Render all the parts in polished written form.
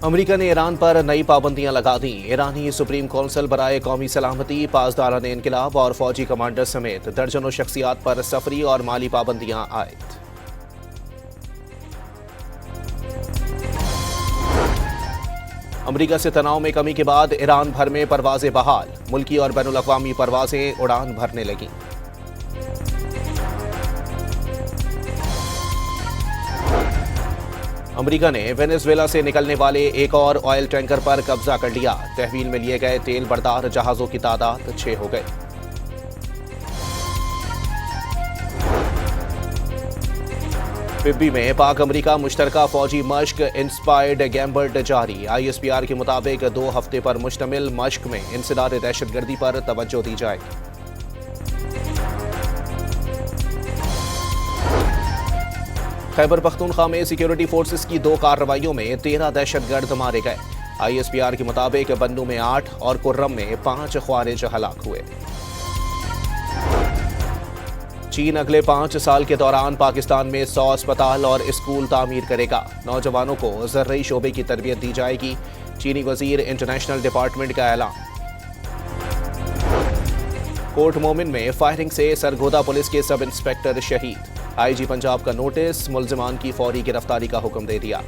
America ने Iran पर नई पाबंदियां लगा दी। ईरानी सुप्रीम कौंसल बराए कौमी सलामती, पासदारान इनकलाब और फौजी कमांडर समेत दर्जनों शख्सियात पर सफरी और माली पाबंदियां आयद। अमेरिका से तनाव में कमी के बाद ईरान भर में परवाजें बहाल, मुल्की और बैनुल अक़वामी परवाजें उड़ान भरने लगीं। अमेरिका ने वेनेजुएला से निकलने वाले एक और ऑयल टैंकर पर कब्जा कर लिया। तहवील में लिए गए तेल बरदार जहाजों की तादाद 6 हो गई। पिब्बी में पाक अमेरिका मुश्तरका फौजी मश्क इंस्पायर्ड गैम्बर्ट जारी। ISPR के मुताबिक 2 हफ्ते पर मुश्तमिल मश्क में इंसदाद दहशतगर्दी पर तवज्जो दी जाएगी। खैबर पख्तूनख्वा में सिक्योरिटी फोर्सेस की 2 कार्रवाइयों में 13 दहशतगर्द मारे गए। ISPR के मुताबिक बन्नू में 8 और कुर्रम में 5 ख्वारिज हलाक हुए। चीन अगले 5 साल के दौरान पाकिस्तान में 100 अस्पताल और स्कूल तामीर करेगा। नौजवानों को ज़र्रई शोबे की तरबियत दी जाएगी। चीनी वजीर इंटरनेशनल डिपार्टमेंट का ऐलान। कोट मोमिन में फायरिंग से सरगोदा पुलिस के सब इंस्पेक्टर शहीद। IG पंजाब का नोटिस, मुल्जिमान की फौरी गिरफ्तारी का हुक्म दे दिया।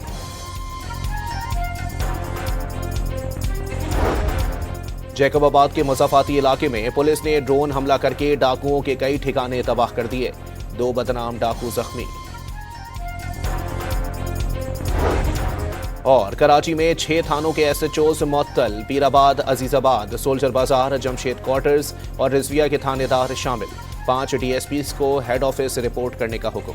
जैकबाबाद के मुज़ाफ़ाती इलाके में पुलिस ने ड्रोन हमला करके डाकुओं के कई ठिकाने तबाह कर दिए। 2 बदनाम डाकू जख्मी। और कराची में 6 थानों के SHOs मुअत्तल। पीराबाद, अजीजाबाद, सोल्जर बाजार, जमशेद क्वार्टर्स और रिजविया के थानेदार शामिल। 5 DSPs को हेड ऑफिस रिपोर्ट करने का हुक्म।